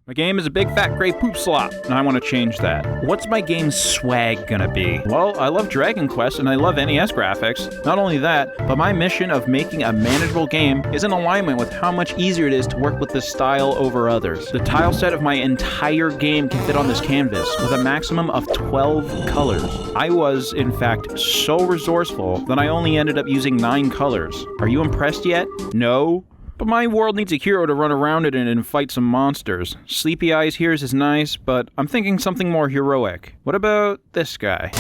My game is a big fat gray poop slop, and I want to change that. What's my game's swag gonna be? Well, I love Dragon Quest and I love NES graphics. Not only that, but my mission of making a manageable game is in alignment with how much easier it is to work with this style over others. The tile set of my entire game can fit on this canvas, with a maximum of 12 colors. I was, in fact, so resourceful that I only ended up using 9 colors. Are you impressed yet? No? But my world needs a hero to run around it in and fight some monsters. Sleepy Eyes Here's is nice, but I'm thinking something more heroic. What about this guy?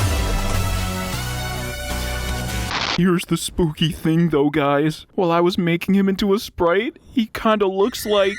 Here's the spooky thing though, guys. While I was making him into a sprite, he kinda looks like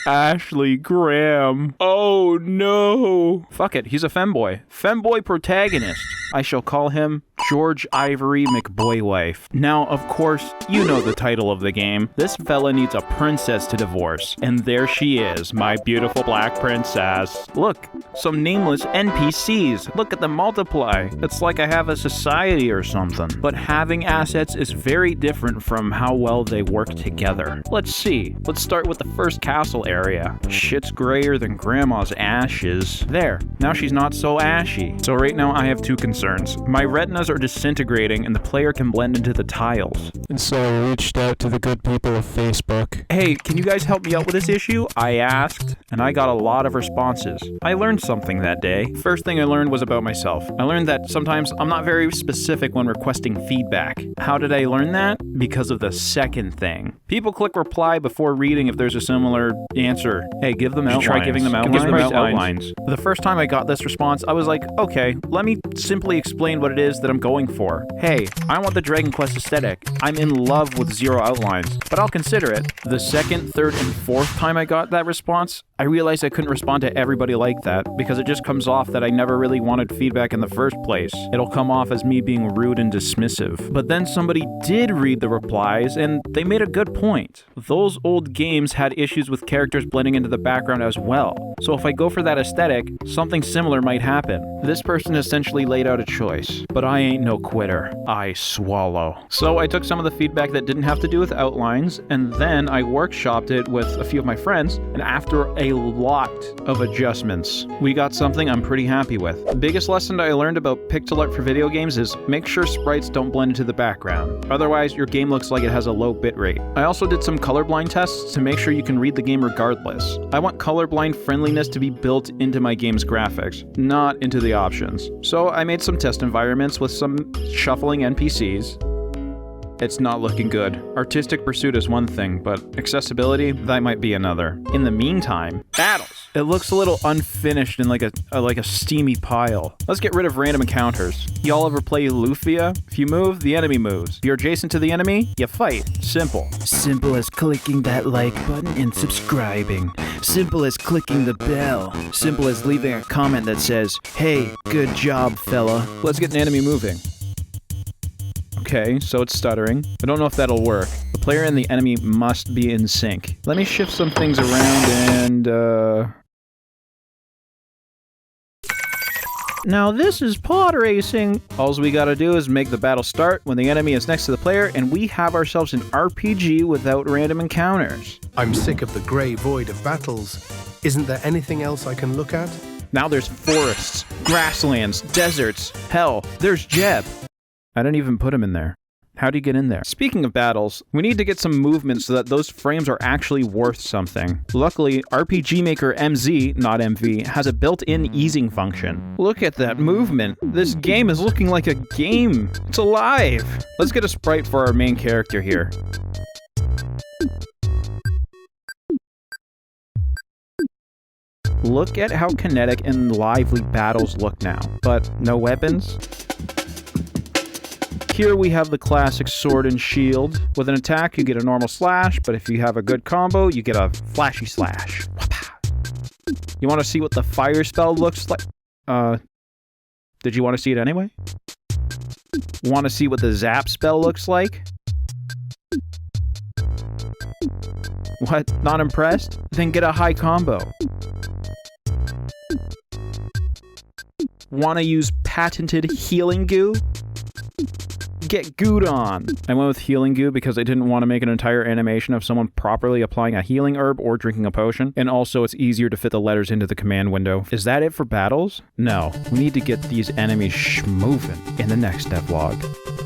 Ashley Graham. Oh no. Fuck it, he's a femboy. Femboy protagonist. I shall call him George Ivory McBoywife. Now, of course, you know the title of the game. This fella needs a princess to divorce. And there she is, my beautiful black princess. Look, some nameless NPCs. Look at them multiply. It's like I have a society or something. But having assets is very different from how well they work together. Let's see. Let's start with the first castle area. Shit's grayer than grandma's ashes. There. Now she's not so ashy. So right now I have two concerns. My retinas are disintegrating and the player can blend into the tiles. And so I reached out to the good people of Facebook. Hey, can you guys help me out with this issue? I asked, and I got a lot of responses. I learned something that day. First thing I learned was about myself. I learned that sometimes I'm not very specific when requesting feedback. How did I learn that? Because of the second thing. People click reply before reading if there's a similar answer. Hey, give them outlines. Try giving them outlines. The first time I got this response, I was like, okay, let me simply explain what it is that I'm going for. Hey, I want the Dragon Quest aesthetic. I'm in love with zero outlines, but I'll consider it. The second, third, and fourth time I got that response, I realized I couldn't respond to everybody like that because it just comes off that I never really wanted feedback in the first place. It'll come off as me being rude and dismissive. But then somebody did read the replies and they made a good point. Those old games had issues with characters blending into the background as well. So if I go for that aesthetic, something similar might happen. This person essentially laid out a choice, but I ain't no quitter. I swallow. So I took some of the feedback that didn't have to do with outlines, and then I workshopped it with a few of my friends, and after a lot of adjustments, we got something I'm pretty happy with. The biggest lesson that I learned about pixel art for video games is make sure sprites don't blend into the background. Otherwise, your game looks like it has a low bitrate. I also did some colorblind tests to make sure you can read the game regardless. I want colorblind friendliness to be built into my game's graphics, not into the options. So I made some test environments with some shuffling NPCs. It's not looking good. Artistic pursuit is one thing, but accessibility, that might be another. In the meantime, battles. It looks a little unfinished and like a steamy pile. Let's get rid of random encounters. Y'all ever play Lufia? If you move, the enemy moves. You're adjacent to the enemy, you fight. Simple. Simple as clicking that like button and subscribing. Simple as clicking the bell. Simple as leaving a comment that says, hey, good job, fella. Let's get an enemy moving. Okay, so it's stuttering. I don't know if that'll work. The player and the enemy must be in sync. Let me shift some things around and, Now this is pod racing. All we gotta do is make the battle start when the enemy is next to the player, and we have ourselves an RPG without random encounters. I'm sick of the grey void of battles. Isn't there anything else I can look at? Now there's forests, grasslands, deserts. Hell, there's Jeb. I didn't even put him in there. How do you get in there? Speaking of battles, we need to get some movement so that those frames are actually worth something. Luckily, RPG Maker MZ, not MV, has a built-in easing function. Look at that movement. This game is looking like a game. It's alive. Let's get a sprite for our main character here. Look at how kinetic and lively battles look now. But no weapons? Here we have the classic sword and shield. With an attack, you get a normal slash, but if you have a good combo, you get a flashy slash. You want to see what the fire spell looks like? Did you want to see it anyway? Want to see what the zap spell looks like? What? Not impressed? Then get a high combo. Want to use patented healing goo? Get gooed on! I went with healing goo because I didn't want to make an entire animation of someone properly applying a healing herb or drinking a potion, and also it's easier to fit the letters into the command window. Is that it for battles? No. We need to get these enemies schmoovin' in the next devlog.